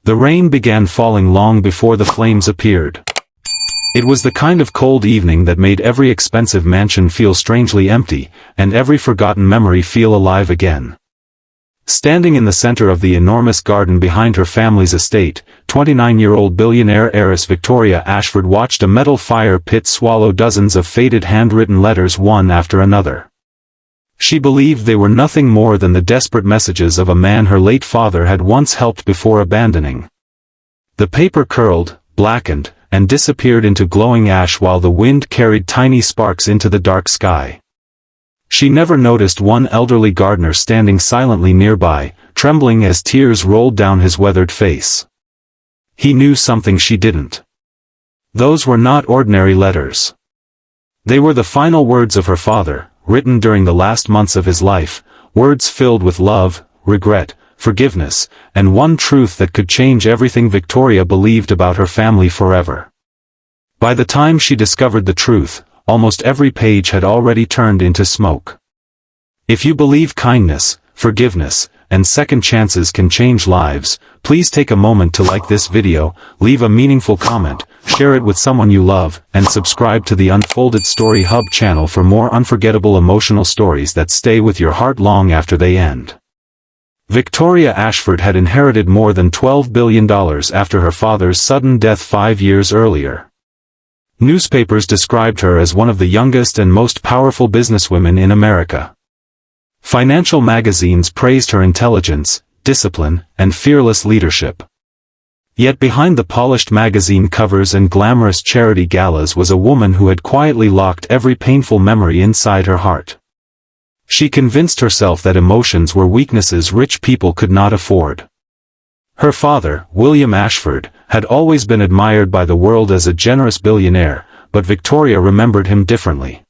The rain began falling long before the flames appeared. It was the kind of cold evening that made every expensive mansion feel strangely empty, and every forgotten memory feel alive again. Standing in the center of the enormous garden behind her family's estate, 29-year-old billionaire heiress Victoria Ashford watched a metal fire pit swallow dozens of faded handwritten letters one after another. She believed they were nothing more than the desperate messages of a man her late father had once helped before abandoning. The paper curled, blackened, and disappeared into glowing ash while the wind carried tiny sparks into the dark sky. She never noticed one elderly gardener standing silently nearby, trembling as tears rolled down his weathered face. He knew something she didn't. Those were not ordinary letters. They were the final words of her father, written during the last months of his life, words filled with love, regret, forgiveness, and one truth that could change everything Victoria believed about her family forever. By the time she discovered the truth, almost every page had already turned into smoke. If you believe kindness, forgiveness, and second chances can change lives, please take a moment to like this video, leave a meaningful comment, share it with someone you love, and subscribe to the Unfolded Story Hub channel for more unforgettable emotional stories that stay with your heart long after they end. Victoria Ashford had inherited more than $12 billion after her father's sudden death 5 years earlier. Newspapers described her as one of the youngest and most powerful businesswomen in America. Financial magazines praised her intelligence, discipline, and fearless leadership. Yet behind the polished magazine covers and glamorous charity galas was a woman who had quietly locked every painful memory inside her heart. She convinced herself that emotions were weaknesses rich people could not afford. Her father, William Ashford, had always been admired by the world as a generous billionaire, but Victoria remembered him differently.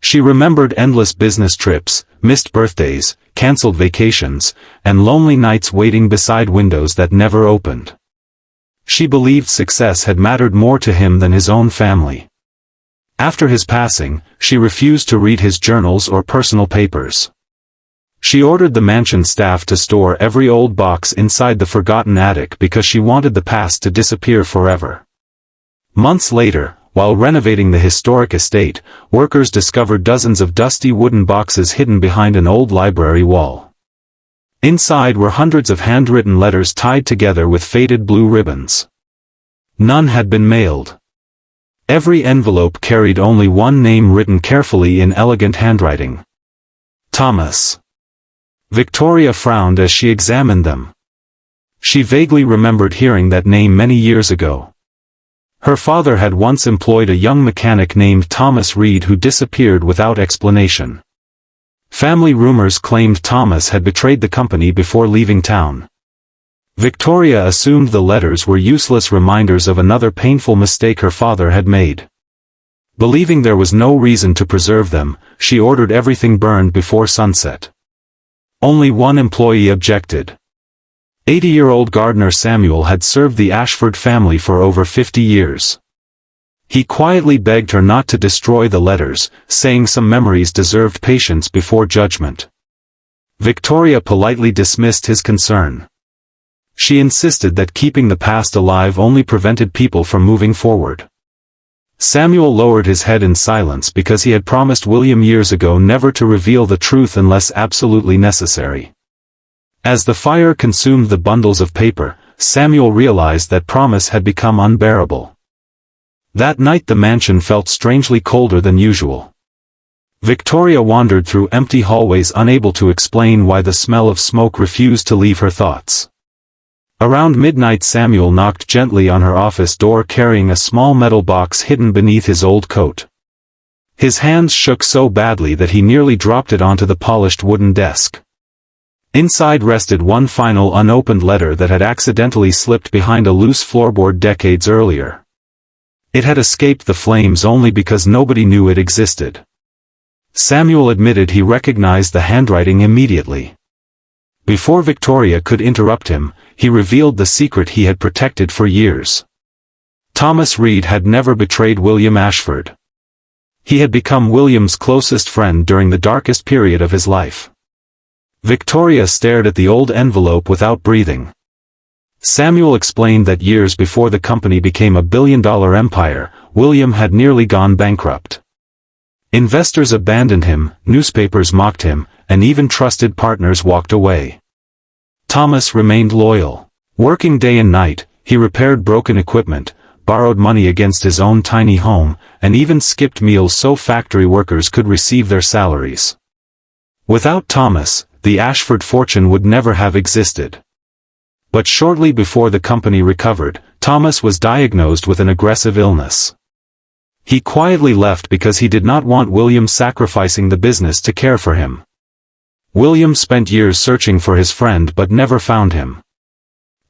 She remembered endless business trips, missed birthdays, cancelled vacations, and lonely nights waiting beside windows that never opened. She believed success had mattered more to him than his own family. After his passing, she refused to read his journals or personal papers. She ordered the mansion staff to store every old box inside the forgotten attic because she wanted the past to disappear forever. Months later, while renovating the historic estate, workers discovered dozens of dusty wooden boxes hidden behind an old library wall. Inside were hundreds of handwritten letters tied together with faded blue ribbons. None had been mailed. Every envelope carried only one name written carefully in elegant handwriting. Thomas. Victoria frowned as she examined them. She vaguely remembered hearing that name many years ago. Her father had once employed a young mechanic named Thomas Reed who disappeared without explanation. Family rumors claimed Thomas had betrayed the company before leaving town. Victoria assumed the letters were useless reminders of another painful mistake her father had made. Believing there was no reason to preserve them, she ordered everything burned before sunset. Only one employee objected. 80-year-old gardener Samuel had served the Ashford family for over 50 years. He quietly begged her not to destroy the letters, saying some memories deserved patience before judgment. Victoria politely dismissed his concern. She insisted that keeping the past alive only prevented people from moving forward. Samuel lowered his head in silence because he had promised William years ago never to reveal the truth unless absolutely necessary. As the fire consumed the bundles of paper, Samuel realized that promise had become unbearable. That night the mansion felt strangely colder than usual. Victoria wandered through empty hallways unable to explain why the smell of smoke refused to leave her thoughts. Around midnight Samuel knocked gently on her office door carrying a small metal box hidden beneath his old coat. His hands shook so badly that he nearly dropped it onto the polished wooden desk. Inside rested one final unopened letter that had accidentally slipped behind a loose floorboard decades earlier. It had escaped the flames only because nobody knew it existed. Samuel admitted he recognized the handwriting immediately. Before Victoria could interrupt him, he revealed the secret he had protected for years. Thomas Reed had never betrayed William Ashford. He had become William's closest friend during the darkest period of his life. Victoria stared at the old envelope without breathing. Samuel explained that years before the company became a billion-dollar empire, William had nearly gone bankrupt. Investors abandoned him, newspapers mocked him, and even trusted partners walked away. Thomas remained loyal. Working day and night, he repaired broken equipment, borrowed money against his own tiny home, and even skipped meals so factory workers could receive their salaries. Without Thomas, the Ashford fortune would never have existed. But shortly before the company recovered, Thomas was diagnosed with an aggressive illness. He quietly left because he did not want William sacrificing the business to care for him. William spent years searching for his friend but never found him.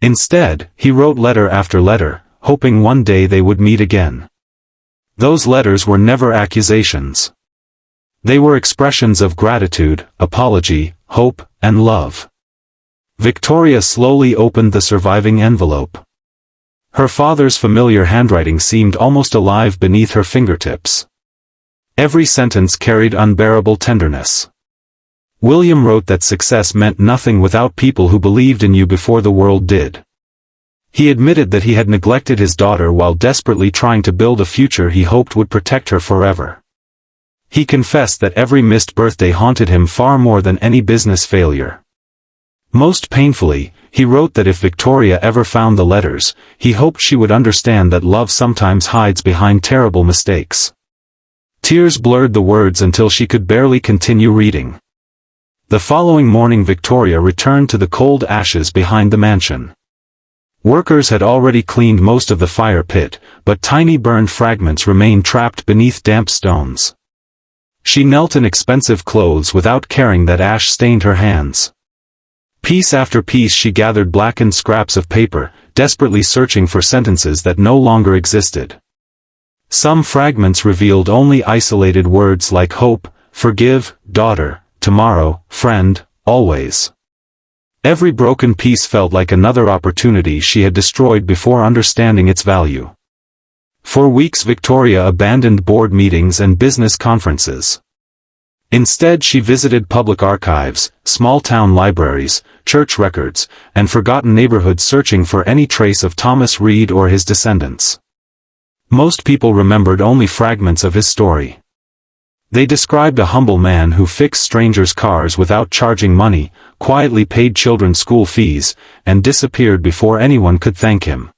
Instead, he wrote letter after letter, hoping one day they would meet again. Those letters were never accusations. They were expressions of gratitude, apology, hope, and love. Victoria slowly opened the surviving envelope. Her father's familiar handwriting seemed almost alive beneath her fingertips. Every sentence carried unbearable tenderness. William wrote that success meant nothing without people who believed in you before the world did. He admitted that he had neglected his daughter while desperately trying to build a future he hoped would protect her forever. He confessed that every missed birthday haunted him far more than any business failure. Most painfully, he wrote that if Victoria ever found the letters, he hoped she would understand that love sometimes hides behind terrible mistakes. Tears blurred the words until she could barely continue reading. The following morning Victoria returned to the cold ashes behind the mansion. Workers had already cleaned most of the fire pit, but tiny burned fragments remained trapped beneath damp stones. She knelt in expensive clothes without caring that ash stained her hands. Piece after piece she gathered blackened scraps of paper, desperately searching for sentences that no longer existed. Some fragments revealed only isolated words like hope, forgive, daughter, tomorrow, friend, always. Every broken piece felt like another opportunity she had destroyed before understanding its value. For weeks Victoria abandoned board meetings and business conferences. Instead she visited public archives, small-town libraries, church records, and forgotten neighborhoods searching for any trace of Thomas Reed or his descendants. Most people remembered only fragments of his story. They described a humble man who fixed strangers' cars without charging money, quietly paid children school fees, and disappeared before anyone could thank him.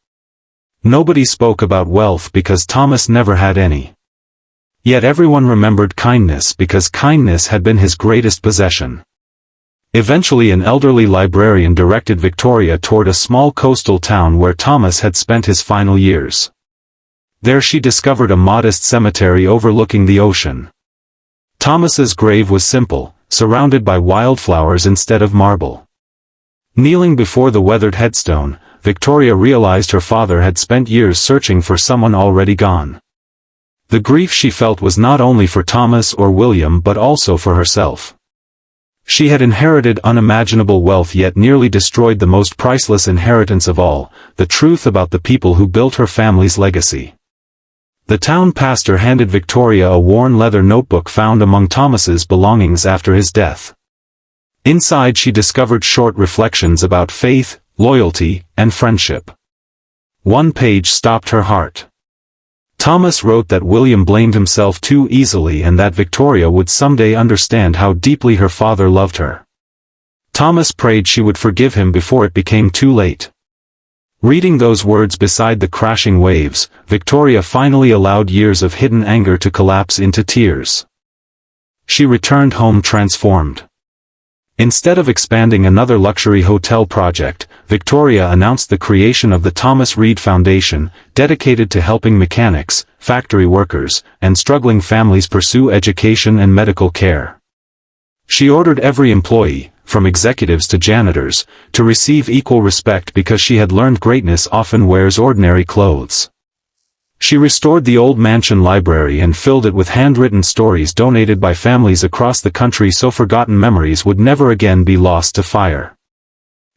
Nobody spoke about wealth because Thomas never had any. Yet everyone remembered kindness because kindness had been his greatest possession. Eventually an elderly librarian directed Victoria toward a small coastal town where Thomas had spent his final years. There she discovered a modest cemetery overlooking the ocean. Thomas's grave was simple, surrounded by wildflowers instead of marble. Kneeling before the weathered headstone, Victoria realized her father had spent years searching for someone already gone. The grief she felt was not only for Thomas or William but also for herself. She had inherited unimaginable wealth yet nearly destroyed the most priceless inheritance of all, the truth about the people who built her family's legacy. The town pastor handed Victoria a worn leather notebook found among Thomas's belongings after his death. Inside she discovered short reflections about faith, loyalty, and friendship. One page stopped her heart. Thomas wrote that William blamed himself too easily and that Victoria would someday understand how deeply her father loved her. Thomas prayed she would forgive him before it became too late. Reading those words beside the crashing waves, Victoria finally allowed years of hidden anger to collapse into tears. She returned home transformed. Instead of expanding another luxury hotel project, Victoria announced the creation of the Thomas Reed Foundation, dedicated to helping mechanics, factory workers, and struggling families pursue education and medical care. She ordered every employee, from executives to janitors, to receive equal respect because she had learned greatness often wears ordinary clothes. She restored the old mansion library and filled it with handwritten stories donated by families across the country so forgotten memories would never again be lost to fire.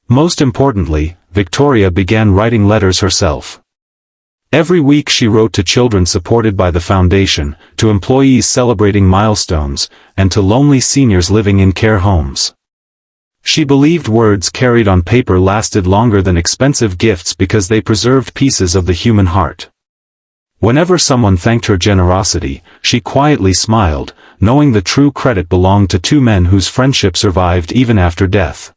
Most importantly, Victoria began writing letters herself. Every week she wrote to children supported by the foundation, to employees celebrating milestones, and to lonely seniors living in care homes. She believed words carried on paper lasted longer than expensive gifts because they preserved pieces of the human heart. Whenever someone thanked her generosity, she quietly smiled, knowing the true credit belonged to two men whose friendship survived even after death.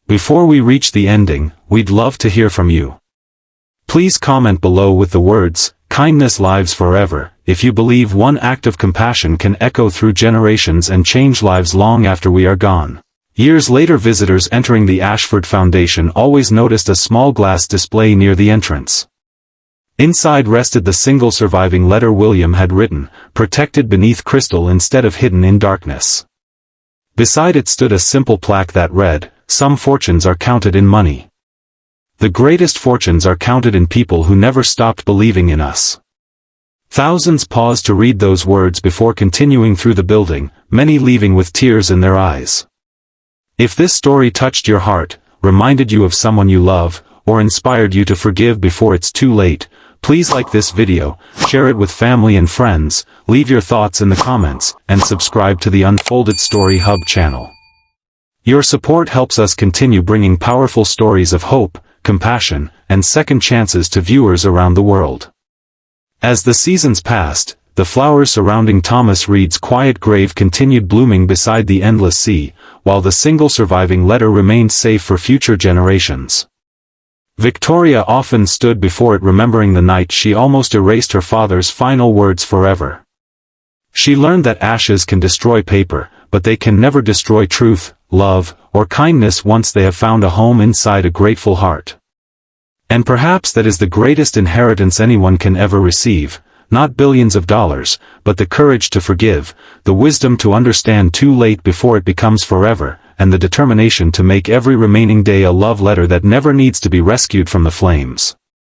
Before we reach the ending, we'd love to hear from you. Please comment below with the words, "Kindness lives forever," if you believe one act of compassion can echo through generations and change lives long after we are gone. Years later, visitors entering the Ashford Foundation always noticed a small glass display near the entrance. Inside rested the single surviving letter William had written, protected beneath crystal instead of hidden in darkness. Beside it stood a simple plaque that read, "Some fortunes are counted in money. The greatest fortunes are counted in people who never stopped believing in us." Thousands paused to read those words before continuing through the building, many leaving with tears in their eyes. If this story touched your heart, reminded you of someone you love, or inspired you to forgive before it's too late, please like this video, share it with family and friends, leave your thoughts in the comments, and subscribe to the Unfolded Story Hub channel. Your support helps us continue bringing powerful stories of hope, compassion, and second chances to viewers around the world. As the seasons passed, the flowers surrounding Thomas Reed's quiet grave continued blooming beside the endless sea, while the single surviving letter remained safe for future generations. Victoria often stood before it remembering the night she almost erased her father's final words forever. She learned that ashes can destroy paper, but they can never destroy truth, love, or kindness once they have found a home inside a grateful heart. And perhaps that is the greatest inheritance anyone can ever receive, not billions of dollars, but the courage to forgive, the wisdom to understand too late before it becomes forever, and the determination to make every remaining day a love letter that never needs to be rescued from the flames.